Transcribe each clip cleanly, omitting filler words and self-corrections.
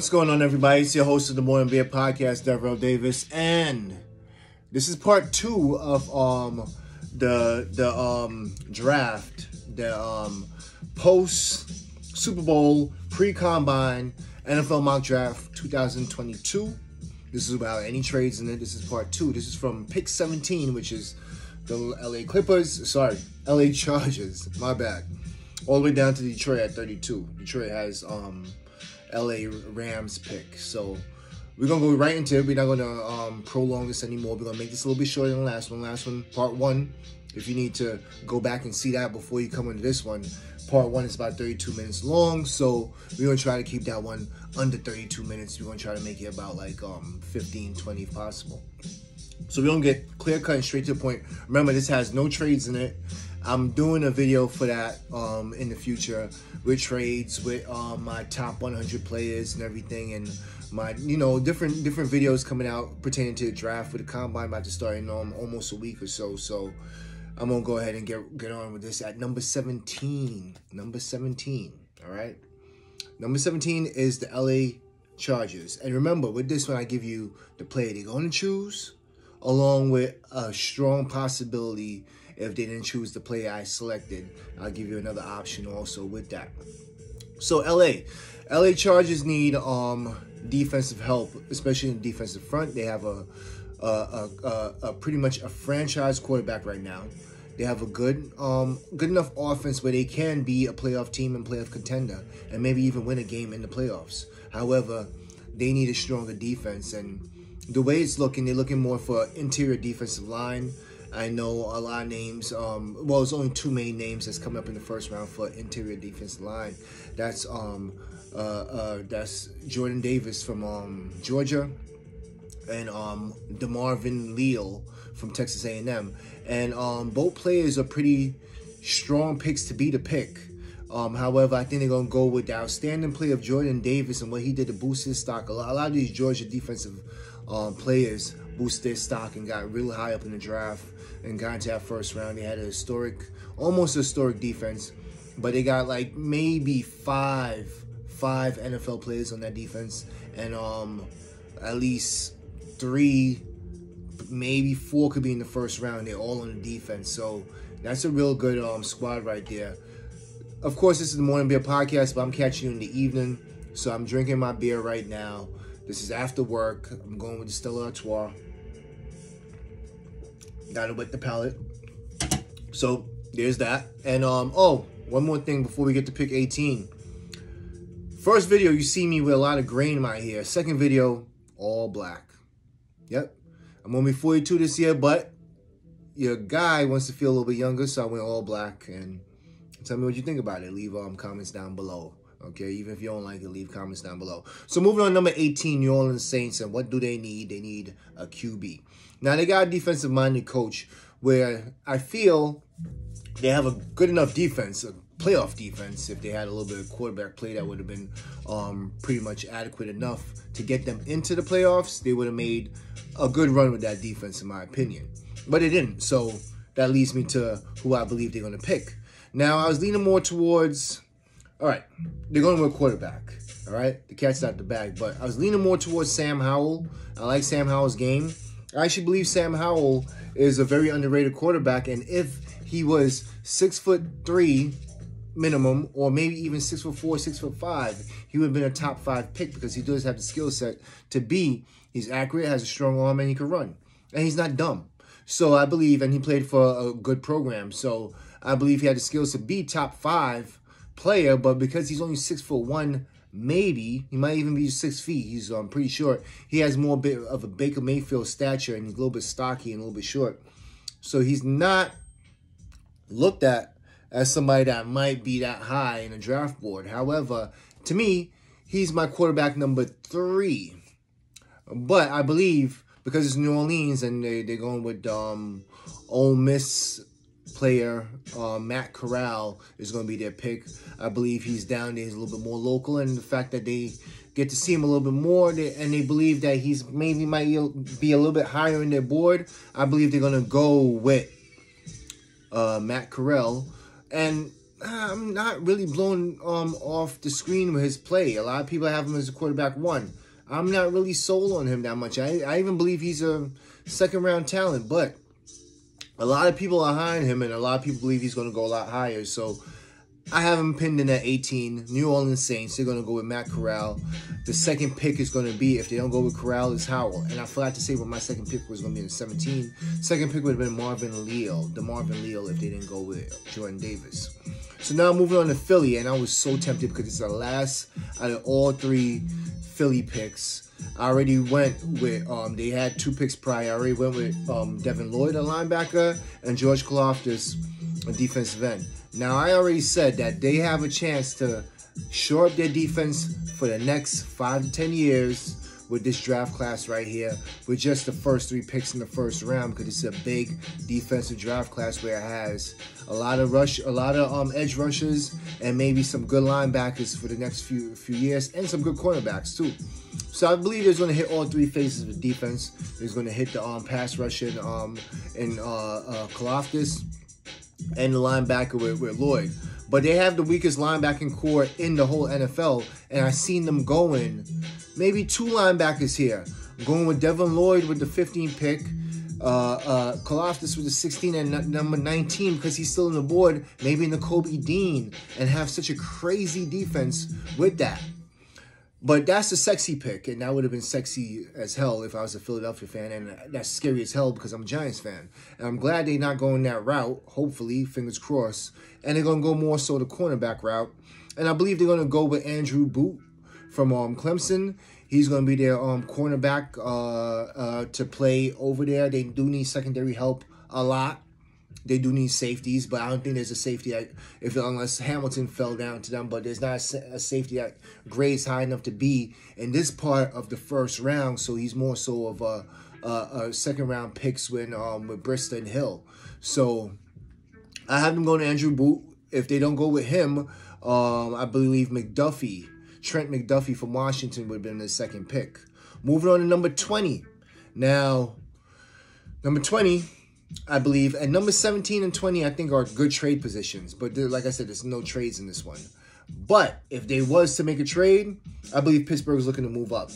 What's going on, everybody? It's your host of the Morning Beer Podcast, Devrell Davis, and this is part 2 of the draft, the post Super Bowl pre-combine NFL mock draft 2022. This is without any trades in it. This is part 2. This is from pick 17, which is the LA Chargers. My bad. All the way down to Detroit at 32. Detroit has LA Rams pick. So we're going to go right into it. We're not going to prolong this anymore. We're going to make this a little bit shorter than the last one. Last one, part 1. If you need to go back and see that before you come into this one, part 1 is about 32 minutes long. So we're going to try to keep that one under 32 minutes. We're going to try to make it about like 15, 20 if possible. So we don't get clear cut and straight to the point. Remember, this has no trades in it. I'm doing a video for that in the future with trades, with my top 100 players and everything, and my different videos coming out pertaining to the draft. With the combine about to start in almost a week or so. So I'm gonna go ahead and get on with this at number 17. Number 17. All right. Number 17 is the LA Chargers, and remember, with this one, I give you the player they're gonna choose, along with a strong possibility. If they didn't choose the player I selected, I'll give you another option also with that. So LA Chargers need defensive help, especially in the defensive front. They have a pretty much a franchise quarterback right now. They have a good enough offense where they can be a playoff team and playoff contender, and maybe even win a game in the playoffs. However, they need a stronger defense, and the way it's looking, they're looking more for interior defensive line. I know a lot of names. There's only 2 main names that's coming up in the first round for interior defensive line. That's Jordan Davis from Georgia, and DeMarvin Leal from Texas A&M. And both players are pretty strong picks to be the pick. However, I think they're gonna go with the outstanding play of Jordan Davis and what he did to boost his stock. A lot of these Georgia defensive players boost their stock and got really high up in the draft and got into that first round. They had almost historic defense, but they got like maybe five NFL players on that defense, and at least 3, maybe 4 could be in the first round. They're all on the defense, so that's a real good squad right there. Of course, this is the Morning Beer Podcast, but I'm catching you in the evening, so I'm drinking my beer right now. This is after work. I'm going with the Stella Artois. Gotta wet the palate. So there's that. And one more thing before we get to pick 18. First video, you see me with a lot of grain in my hair. Second video, all black. Yep. I'm gonna be 42 this year, but your guy wants to feel a little bit younger, so I went all black. And tell me what you think about it. Leave comments down below. Okay, even if you don't like it, leave comments down below. So moving on, number 18, New Orleans Saints, and what do they need? They need a QB. Now, they got a defensive-minded coach where I feel they have a good enough defense, a playoff defense. If they had a little bit of quarterback play, that would have been pretty much adequate enough to get them into the playoffs. They would have made a good run with that defense, in my opinion. But they didn't, so that leads me to who I believe they're going to pick. Now, I was leaning more towards... All right, they're going with a quarterback, all right? The cat's out the bag, but I was leaning more towards Sam Howell. I like Sam Howell's game. I actually believe Sam Howell is a very underrated quarterback, and if he was 6'3" minimum, or maybe even 6'4", 6'5", he would have been a top 5 pick because he does have the skill set to be. He's accurate, has a strong arm, and he can run. And he's not dumb. So I believe, and he played for a good program, so I believe he had the skills to be top 5 player, but because he's only 6'1", maybe he might even be 6 feet. He's pretty short. He has more bit of a Baker Mayfield stature, and he's a little bit stocky and a little bit short. So he's not looked at as somebody that might be that high in a draft board. However, to me, he's my quarterback number 3. But I believe because it's New Orleans and they're going with Ole Miss player Matt Corral is going to be their pick. I believe he's down there. He's a little bit more local, and the fact that they get to see him a little bit more, and they believe that he's maybe might be a little bit higher in their board, I believe they're going to go with Matt Corral. And I'm not really blown off the screen with his play. A lot of people have him as a quarterback one. I'm not really sold on him that much. I even believe he's a second-round talent, but a lot of people are high on him, and a lot of people believe he's going to go a lot higher. So I have him pinned in at 18. New Orleans Saints, they're going to go with Matt Corral. The second pick is going to be, if they don't go with Corral, is Howell. And I forgot to say what my second pick was going to be in 17. Second pick would have been DeMarvin Leal, if they didn't go with Jordan Davis. So now moving on to Philly, and I was so tempted because it's the last out of all three Philly picks. I already went with, they had 2 picks prior. I already went with Devin Lloyd, a linebacker, and George Karlaftis, a defensive end. Now, I already said that they have a chance to shore up their defense for the next 5 to 10 years with this draft class right here, with just the first 3 picks in the first round, because it's a big defensive draft class where it has a lot of edge rushers and maybe some good linebackers for the next few years, and some good cornerbacks too. So I believe there's going to hit all 3 phases of defense. There's going to hit the pass rush in Karlaftis, and the linebacker with Lloyd. But they have the weakest linebacking core in the whole NFL, and I've seen them going maybe 2 linebackers here. Going with Devin Lloyd with the 15th pick, Karlaftis with the 16 and number 19 because he's still on the board, maybe in the Kobe Dean, and have such a crazy defense with that. But that's the sexy pick, and that would have been sexy as hell if I was a Philadelphia fan, and that's scary as hell because I'm a Giants fan. And I'm glad they're not going that route, hopefully, fingers crossed. And they're going to go more so the cornerback route. And I believe they're going to go with Andrew Booth from Clemson. He's going to be their cornerback to play over there. They do need secondary help a lot. They do need safeties, but I don't think there's a safety unless Hamilton fell down to them. But there's not a safety that grades high enough to be in this part of the first round. So he's more so of a second round picks with Brista and Hill. So I have them going to Andrew Booth. If they don't go with him, I believe Trent McDuffie from Washington would have been the second pick. Moving on to number 20. Now, number 20. I believe, and number 17 and 20, I think, are good trade positions. But like I said, there's no trades in this one. But if they was to make a trade, I believe Pittsburgh is looking to move up.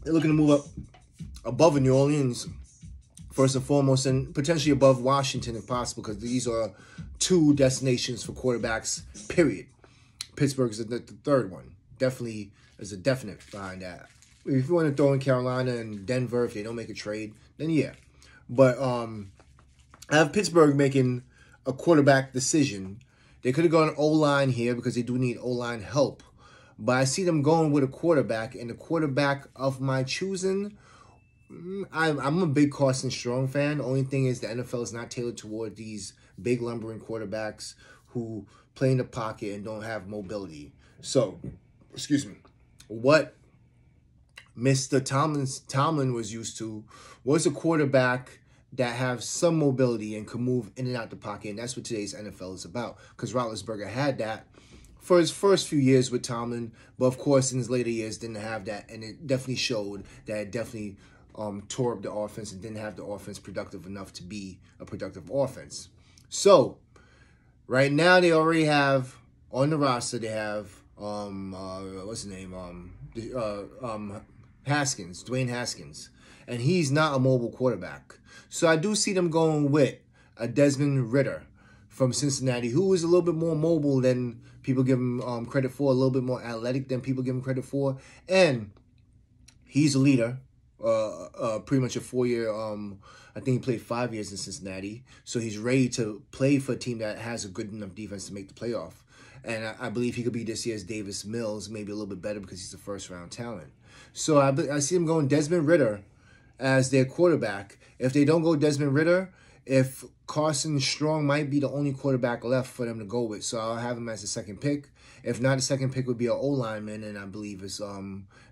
They're looking to move up above New Orleans, first and foremost, and potentially above Washington if possible, because these are 2 destinations for quarterbacks, period. Pittsburgh is the third one. Definitely is a definite behind that. If you want to throw in Carolina and Denver, if they don't make a trade, then yeah. But I have Pittsburgh making a quarterback decision. They could have gone O-line here because they do need O-line help. But I see them going with a quarterback, and the quarterback of my choosing, I'm a big Carson Strong fan. The only thing is the NFL is not tailored toward these big lumbering quarterbacks who play in the pocket and don't have mobility. So, excuse me, what Mr. Tomlin was used to was a quarterback that have some mobility and could move in and out the pocket, and that's what today's NFL is about, because Roethlisberger had that for his first few years with Tomlin, but of course in his later years didn't have that, and it definitely showed that it definitely tore up the offense and didn't have the offense productive enough to be a productive offense. So right now they already have on the roster, they have what's his name, Dwayne Haskins, and he's not a mobile quarterback. So I do see them going with a Desmond Ridder from Cincinnati, who is a little bit more mobile than people give him credit for, a little bit more athletic than people give him credit for, and he's a leader, pretty much a 4-year, I think he played 5 years in Cincinnati, so he's ready to play for a team that has a good enough defense to make the playoff. And I believe he could be this year's Davis Mills, maybe a little bit better because he's a first-round talent. So I see them going Desmond Ridder as their quarterback. If they don't go Desmond Ridder, if Carson Strong might be the only quarterback left for them to go with. So I'll have him as the second pick. If not, the second pick would be an O-lineman, and I believe it's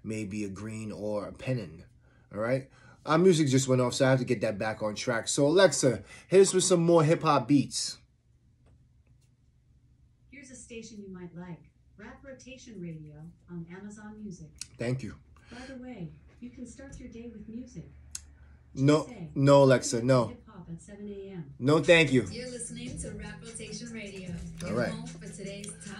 maybe a Green or a Pennon. All right? Our music just went off, so I have to get that back on track. So Alexa, hit us with some more hip-hop beats. Here's a station you might like. Rap Rotation Radio on Amazon Music. Thank you. By the way, you can start your day with music. No, Alexa, no. Hip hop at 7 a.m. No, thank you. You're listening to Rap Rotation. All right.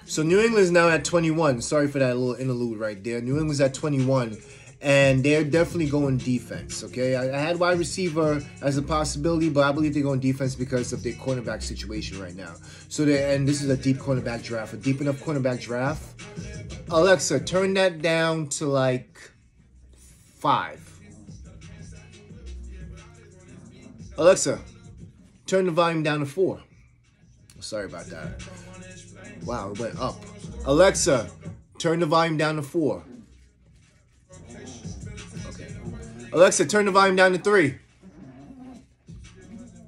So New England's now at 21. Sorry for that little interlude right there. New England's at 21. And they're definitely going defense, okay? I had wide receiver as a possibility, but I believe they're going defense because of their cornerback situation right now. So and this is a deep cornerback draft, a deep enough cornerback draft. Alexa, turn that down to like 5. Alexa, turn the volume down to 4. Sorry about that. Wow, it went up. Alexa, turn the volume down to 4. Alexa, turn the volume down to 3.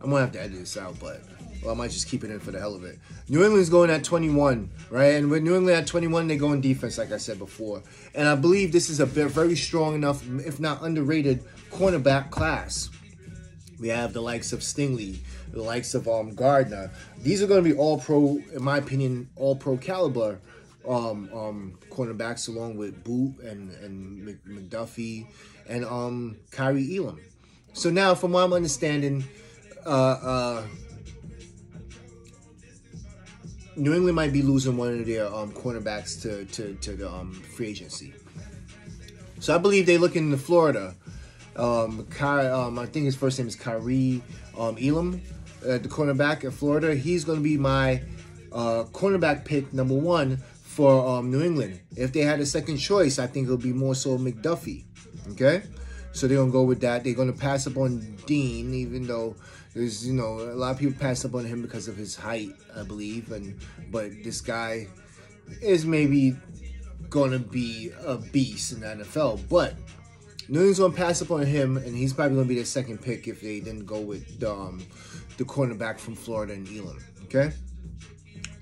I'm going to have to edit this out, but I might just keep it in for the hell of it. New England's going at 21, right? And with New England at 21, they go in defense, like I said before. And I believe this is a very strong enough, if not underrated, cornerback class. We have the likes of Stingley, the likes of Gardner. These are going to be all-pro, in my opinion, all-pro caliber cornerbacks, along with Boot and McDuffie and Kyrie Elam. So now, from what I'm understanding, New England might be losing one of their cornerbacks to the free agency. So I believe they're looking to Florida. I think his first name is Kyrie Elam, the cornerback in Florida. He's going to be my cornerback pick number 1 for New England. If they had a second choice, I think it'll be more so McDuffie. Okay, so they're gonna go with that. They're gonna pass up on Dean, even though there's a lot of people pass up on him because of his height, I believe. But this guy is maybe gonna be a beast in the NFL. But New England's gonna pass up on him, and he's probably gonna be their second pick if they didn't go with the cornerback from Florida and Elam. Okay,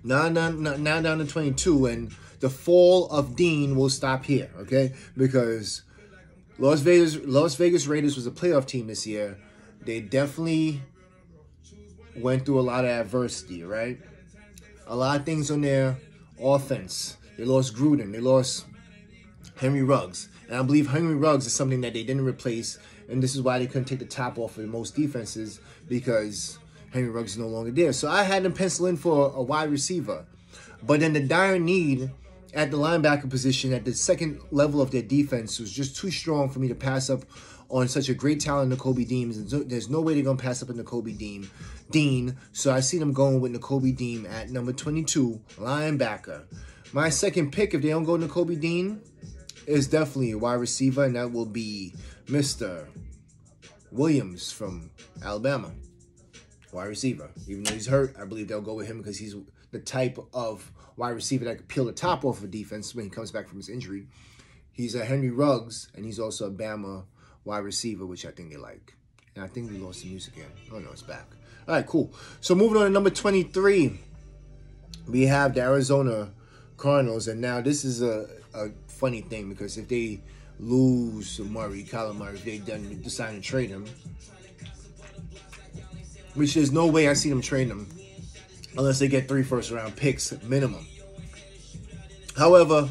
now down to 22, and the fall of Dean will stop here. Okay, because Las Vegas Raiders was a playoff team this year. They definitely went through a lot of adversity, right? A lot of things on their offense. They lost Gruden. They lost Henry Ruggs. And I believe Henry Ruggs is something that they didn't replace. And this is why they couldn't take the top off of most defenses, because Henry Ruggs is no longer there. So I had them pencil in for a wide receiver. But then the dire need at the linebacker position at the second level of their defense was just too strong for me to pass up on such a great talent, Nakobe Dean. There's no way they're going to pass up on Nakobe Dean. So I see them going with Nakobe Dean at number 22, linebacker. My second pick, if they don't go Nakobe Dean, is definitely a wide receiver, and that will be Mr. Williams from Alabama. Wide receiver. Even though he's hurt, I believe they'll go with him because he's the type of wide receiver that could peel the top off of defense when he comes back from his injury. He's a Henry Ruggs, and he's also a Bama wide receiver, which I think they like. And I think we lost the music again. Oh, no, it's back. All right, cool. So moving on to number 23, we have the Arizona Cardinals. And now this is a funny thing, because if they lose Kyler Murray, if they decide to trade him, which there's no way I see them trading him unless they get 3 first-round picks minimum. However,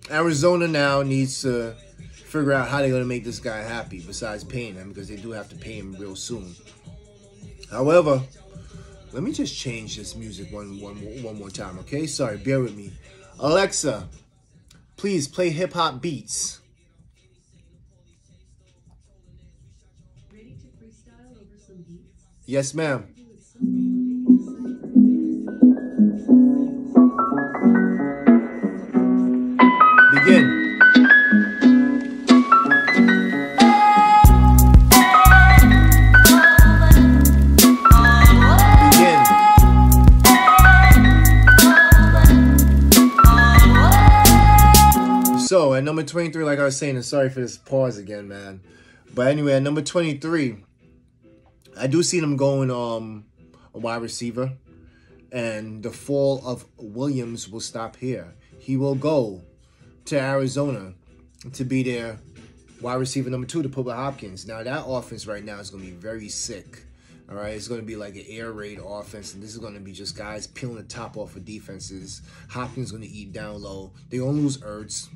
Arizona now needs to figure out how they're going to make this guy happy besides paying him, because they do have to pay him real soon. However, let me just change this music one more time, okay? Sorry, bear with me. Alexa, please play hip-hop beats. Ready to freestyle over some beats? Yes, ma'am. Begin. So, at number 23, like I was saying, and sorry for this pause again, man. But anyway, at number 23, I do see them going a wide receiver. And the fall of Williams will stop here. He will go to Arizona to be their wide receiver number 2 to put with Hopkins. Now, that offense right now is going to be very sick. All right, it's going to be like an air raid offense, and this is going to be just guys peeling the top off of defenses. Hopkins is going to eat down low. They're going to lose Ertz.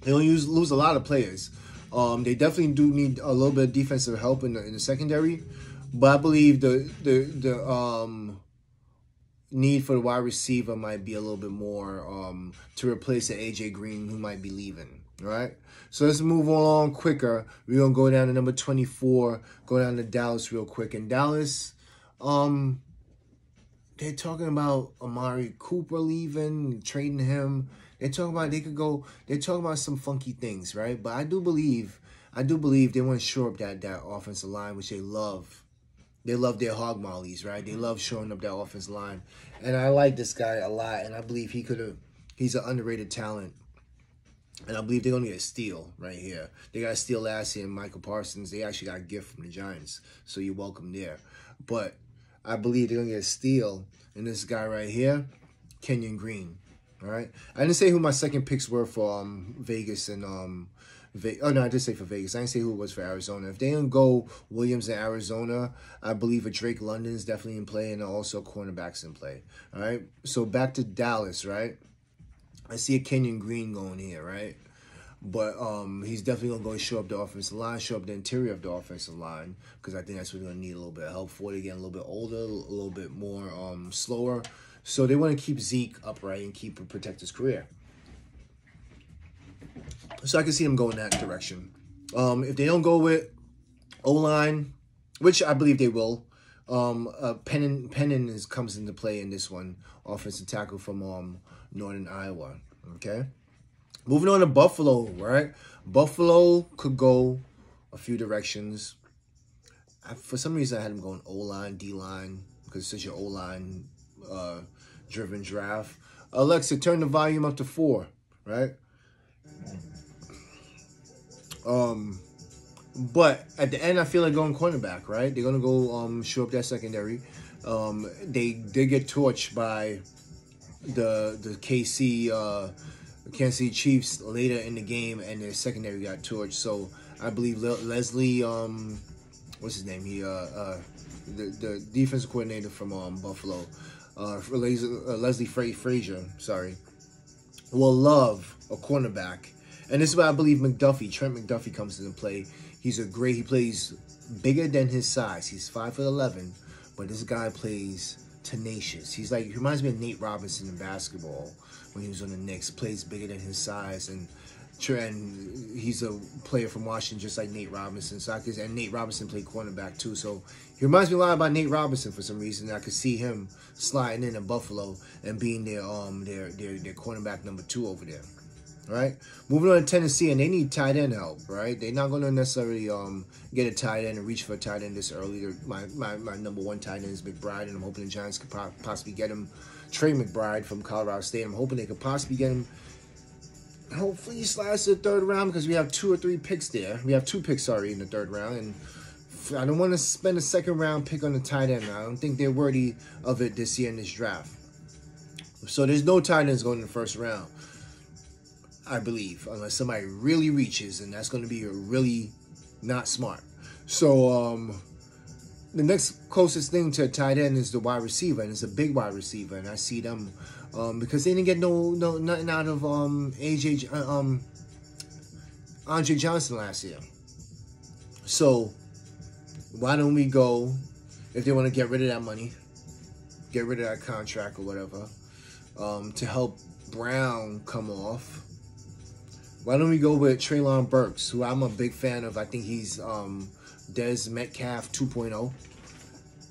They don't lose a lot of players. They definitely do need a little bit of defensive help in the secondary. But I believe the need for the wide receiver might be a little bit more to replace the AJ Green who might be leaving. All right. So let's move along quicker. We're gonna go down to number 24. Go down to Dallas real quick. And Dallas, they're talking about Amari Cooper leaving, trading him. They're talking about they're talking about some funky things, right? But I do believe they want to shore up that offensive line, which they love. They love their hog mollies, right? They love showing up that offensive line. And I like this guy a lot, and I believe he's an underrated talent. And I believe they're going to get a steal right here. They got a steal last year in Michael Parsons. They actually got a gift from the Giants, so you're welcome there. But I believe they're going to get a steal in this guy right here, Kenyon Green. All right? I didn't say who my second picks were for Vegas and oh, no, I did say for Vegas. I didn't say who it was for Arizona. If they don't go Williams in Arizona, I believe a Drake London is definitely in play, and also cornerbacks in play. All right? So back to Dallas, right? I see a Kenyon Green going here, right? But he's definitely going to go show up the offensive line, show up the interior of the offensive line, because I think that's what they're going to need a little bit of help for. They're getting a little bit older, a little bit more slower. So they want to keep Zeke upright and protect his career. So I can see them going that direction. If they don't go with O-line, which I believe they will, Pennin comes into play in this one, offensive tackle from Northern Iowa. Okay, moving on to Buffalo, right? Buffalo could go a few directions. For some reason, I had them going O-line, D-line, because it's such an O-line driven draft. Alexa, turn the volume up to 4, right? But at the end, I feel like going cornerback, right? They're gonna go show up that secondary. They did get torched by the Kansas City Chiefs later in the game, and their secondary got torched. So I believe Leslie, what's his name? He the defensive coordinator from Buffalo, Leslie Frazier, sorry, will love a cornerback. And this is why I believe Trent McDuffie comes into play. He plays bigger than his size. He's 5'11", but this guy plays tenacious. He reminds me of Nate Robinson in basketball when he was on the Knicks. Plays bigger than his size, and he's a player from Washington just like Nate Robinson. And Nate Robinson played cornerback too, so he reminds me a lot about Nate Robinson for some reason. I could see him sliding in Buffalo and being their cornerback number 2 over there. All right, moving on to Tennessee, and they need tight end help, right? They're not going to necessarily get a tight end and reach for a tight end this early. My number 1 tight end is McBride, and I'm hoping the Giants could possibly get him. Trey McBride from Colorado State. I'm hoping they could possibly get him. Hopefully he slides to the 3rd round, because we have 2 or 3 picks there. We have 2 picks already in the 3rd round, and I don't want to spend a 2nd round pick on the tight end. I don't think they're worthy of it this year in this draft. So there's no tight ends going in the 1st round, I believe, unless somebody really reaches, and that's going to be really not smart. So the next closest thing to a tight end is the wide receiver, and it's a big wide receiver, and I see them because they didn't get nothing out of Andre Johnson last year. So why don't we go, if they want to get rid of that money, get rid of that contract or whatever, to help Brown come off? Why don't we go with Treylon Burks, who I'm a big fan of? I think he's Des Metcalf 2.0.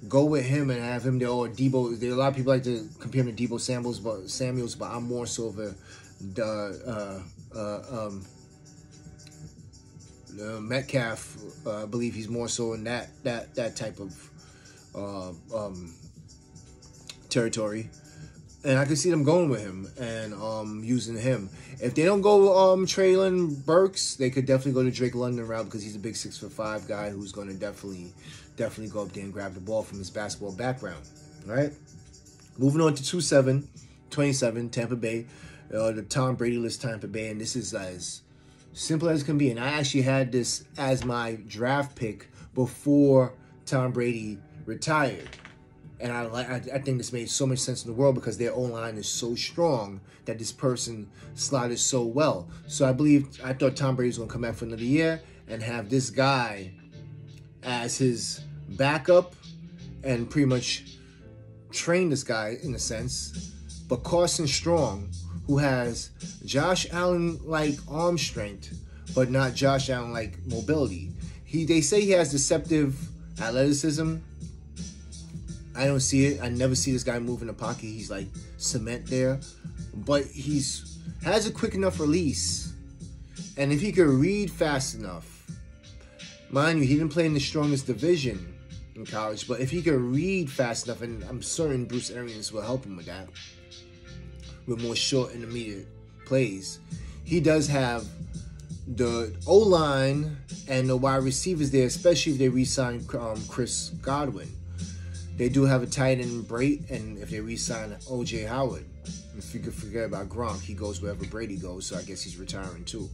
Go with him and have him there, or Debo. A lot of people like to compare him to Debo Samuels, but I'm more so of Metcalf. I believe he's more so in that type of territory. And I can see them going with him and using him. If they don't go Treylon Burks, they could definitely go to Drake London route, because he's a big 6'5" guy who's going to definitely go up there and grab the ball from his basketball background. All right? Moving on to 27, Tampa Bay. The Tom Brady-less Tampa Bay. And this is as simple as it can be. And I actually had this as my draft pick before Tom Brady retired. And I think this made so much sense in the world, because their O-line is so strong that this person slotted so well. So I thought Tom Brady was going to come back for another year and have this guy as his backup and pretty much train this guy in a sense. But Carson Strong, who has Josh Allen-like arm strength, but not Josh Allen-like mobility. They say he has deceptive athleticism. I don't see it. I never see this guy move in the pocket. He's like cement there. But has a quick enough release. And if he could read fast enough, mind you, he didn't play in the strongest division in college, but if he could read fast enough, and I'm certain Bruce Arians will help him with that, with more short and immediate plays, he does have the O-line and the wide receivers there, especially if they re-sign Chris Godwin. They do have a tight end, Brait, and if they re-sign O.J. Howard. If you could forget about Gronk, he goes wherever Brady goes, so I guess he's retiring too.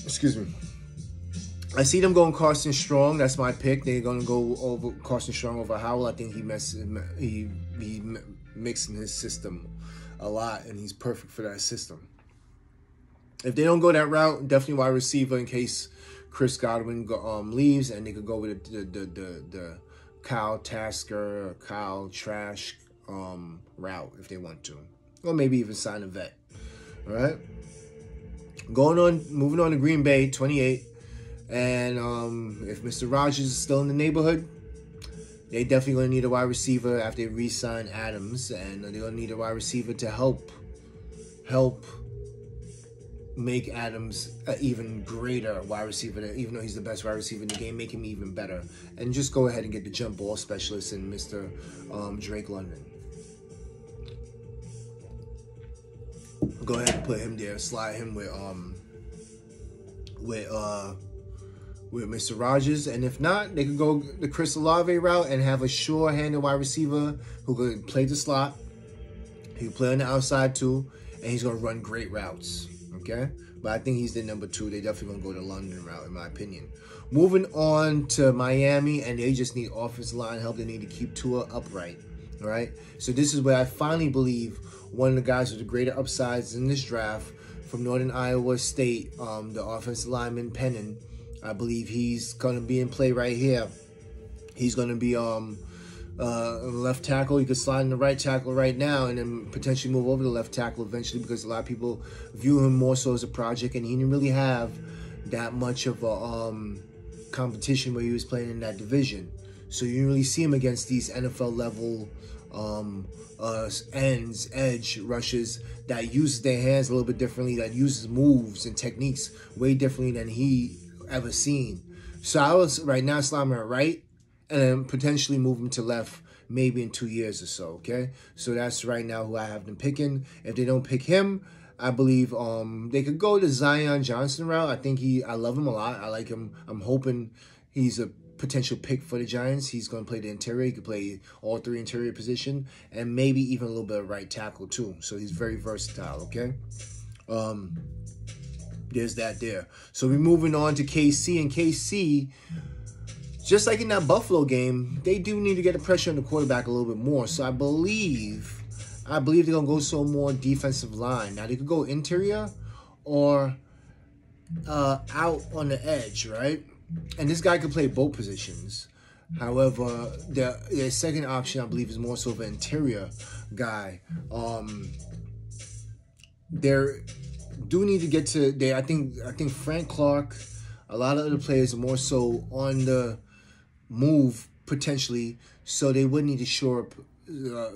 Excuse me. I see them going Carson Strong. That's my pick. They're going to go over Carson Strong over Howell. I think he mixing his system a lot, and he's perfect for that system. If they don't go that route, definitely wide receiver in case Chris Godwin leaves, and they could go with the Kyle Tasker or Kyle Trash route if they want to, or maybe even sign a vet. All right, moving on to Green Bay, 28, and if Mr. Rodgers is still in the neighborhood, they definitely going to need a wide receiver after they re-sign Adams, and they're going to need a wide receiver to help make Adams an even greater wide receiver. Even though he's the best wide receiver in the game, make him even better. And just go ahead and get the jump ball specialist in Mr. Drake London. Go ahead and put him there. Slide him with Mr. Rodgers, and if not, they could go the Chris Olave route and have a sure-handed wide receiver who could play the slot. He could play on the outside too, and he's going to run great routes. Okay, but I think he's the number 2. They definitely going to go the London route, in my opinion. Moving on to Miami, and they just need offensive line help. They need to keep Tua upright. All right, so this is where I finally believe one of the guys with the greater upsides in this draft from Northern Iowa State, the offensive lineman Pennon. I believe he's going to be in play right here. He's going to be left tackle. You could slide in the right tackle right now and then potentially move over to left tackle eventually, because a lot of people view him more so as a project, and he didn't really have that much of a competition where he was playing in that division. So you didn't really see him against these NFL level edge rushers that uses their hands a little bit differently, that uses moves and techniques way differently than he ever seen. So I was right now sliding him right and then potentially move him to left maybe in 2 years or so, okay? So that's right now who I have them picking. If they don't pick him, I believe they could go the Zion Johnson route. I love him a lot. I like him. I'm hoping he's a potential pick for the Giants. He's going to play the interior. He could play all 3 interior position and maybe even a little bit of right tackle too. So he's very versatile, okay? There's that there. So we're moving on to KC, and KC, just like in that Buffalo game, they do need to get the pressure on the quarterback a little bit more. So I believe they're going to go some more defensive line. Now, they could go interior or out on the edge, right? And this guy could play both positions. However, their second option, I believe, is more so of an interior guy. They do need to get to there. I think Frank Clark, a lot of other players are more so on the move potentially, so they would need to shore up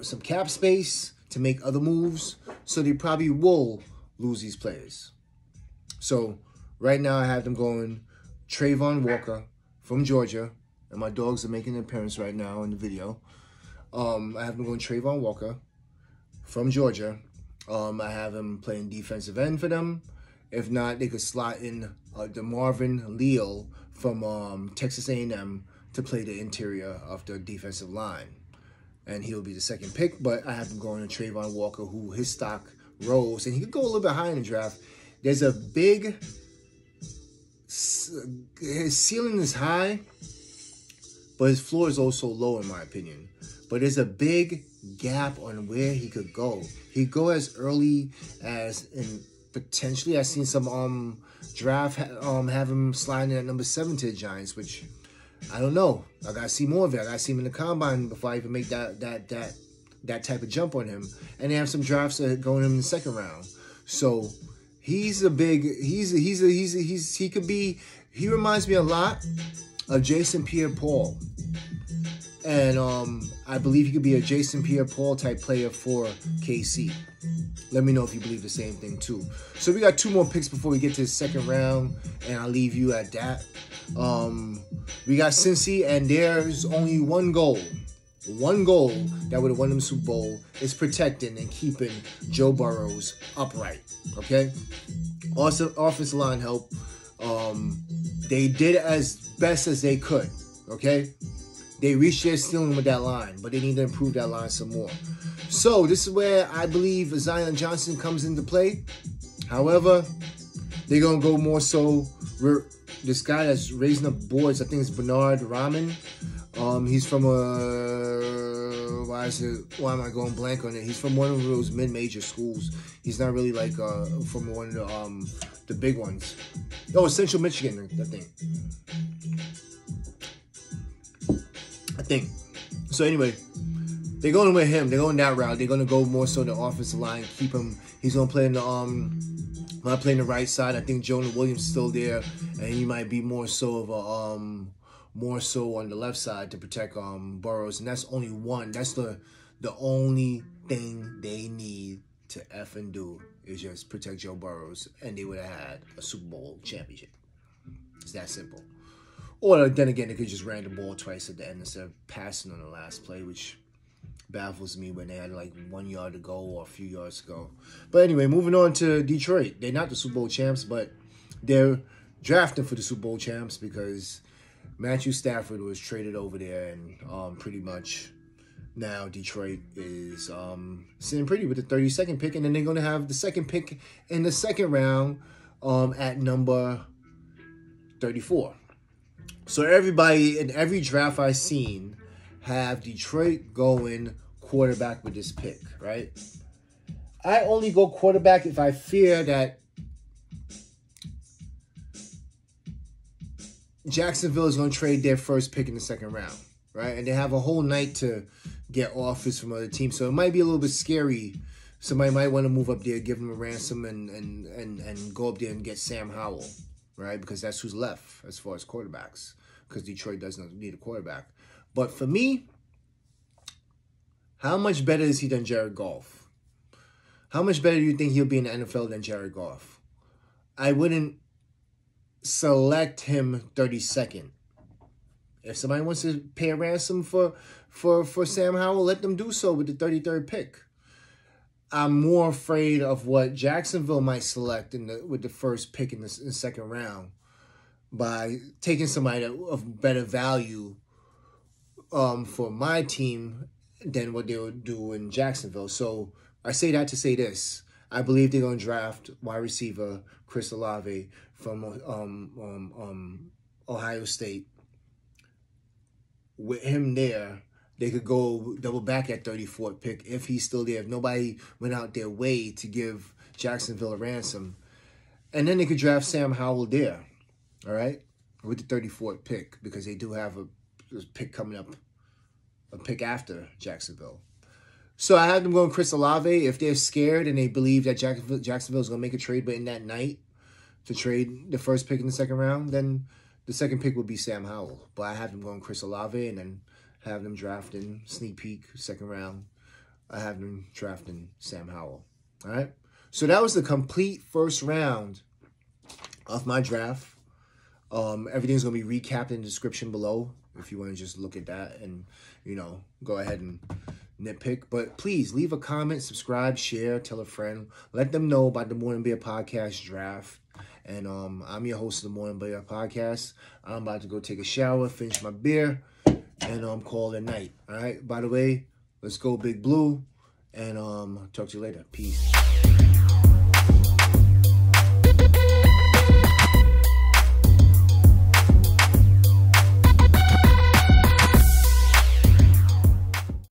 some cap space to make other moves. So they probably will lose these players. So right now I have them going Trayvon Walker from Georgia, and my dogs are making an appearance right now in the video. I have them going Trayvon Walker from Georgia. I have him playing defensive end for them. If not, they could slot in DeMarvin Leal from Texas A&M to play the interior of the defensive line. And he'll be the second pick, but I have him going to Trayvon Walker, who his stock rose, and he could go a little bit higher in the draft. There's a big, his ceiling is high, but his floor is also low in my opinion. But there's a big gap on where he could go. He could go as early as, and potentially I've seen some draft have him sliding at number 7 to the Giants, which I don't know. I gotta see more of it. I gotta see him in the combine before I even make that type of jump on him. And they have some drafts that going in the second round. So he's a big. He could be. He reminds me a lot of Jason Pierre-Paul. And I believe he could be a Jason Pierre-Paul type player for KC. Let me know if you believe the same thing too. So we got 2 more picks before we get to the second round, and I'll leave you at that. We got Cincy, and there's only one goal. One goal that would have won them the Super Bowl is protecting and keeping Joe Burrows upright. Okay? Also, offensive line help. They did as best as they could. Okay? They reached their ceiling with that line, but they need to improve that line some more. So this is where I believe Zion Johnson comes into play. However, they're going to go more so. This guy that's raising up boards, I think it's Bernard Rahman. He's from why am I going blank on it? He's from one of those mid-major schools. He's not really like from one of the big ones. Oh, Central Michigan, I think. So anyway, they're going with him. They're going that route. They're going to go more so the offensive line, keep him. He's going to play in the might play in the right side. I think Jonah Williams is still there, and he might be more so of a more so on the left side to protect Burrows. And that's only one. That's the only thing they need to effing do is just protect Joe Burrows, and they would have had a Super Bowl championship. It's that simple. Or then again, they could just ran the ball twice at the end instead of passing on the last play, which baffles me when they had like 1 yard to go or a few yards to go. But anyway, moving on to Detroit. They're not the Super Bowl champs, but they're drafting for the Super Bowl champs because Matthew Stafford was traded over there, and pretty much now Detroit is sitting pretty with the 32nd pick, and then they're going to have the second pick in the second round at number 34. So everybody in every draft I've seen have Detroit going quarterback with this pick, right? I only go quarterback if I fear that Jacksonville is going to trade their first pick in the second round, right? And they have a whole night to get offers from other teams. So it might be a little bit scary. Somebody might want to move up there, give them a ransom, and go up there and get Sam Howell, right? Because that's who's left as far as quarterbacks, because Detroit doesn't need a quarterback. But for me, how much better is he than Jared Goff? How much better do you think he'll be in the NFL than Jared Goff? I wouldn't select him 32nd. If somebody wants to pay a ransom for Sam Howell, let them do so with the 33rd pick. I'm more afraid of what Jacksonville might select with the first pick in the second round by taking somebody of better value for my team than what they would do in Jacksonville. So I say that to say this. I believe they're going to draft wide receiver Chris Olave from Ohio State. With him there, they could go double back at 34th pick if he's still there. If nobody went out their way to give Jacksonville a ransom. And then they could draft Sam Howell there, all right, with the 34th pick, because they do have a pick coming up, a pick after Jacksonville. So I have them going Chris Olave. If they're scared and they believe that Jacksonville is going to make a trade, but in that night to trade the first pick in the second round, then the second pick would be Sam Howell. But I have them going Chris Olave and then have them drafting, sneak peek, second round. I have them drafting Sam Howell. All right? So that was the complete first round of my draft. Everything's going to be recapped in the description below if you want to just look at that and, you know, go ahead and nitpick. But please leave a comment, subscribe, share, tell a friend. Let them know about the Morning Beer Podcast draft. And I'm your host of the Morning Beer Podcast. I'm about to go take a shower, finish my beer, and call it a night. All right? By the way, let's go Big Blue. And talk to you later. Peace.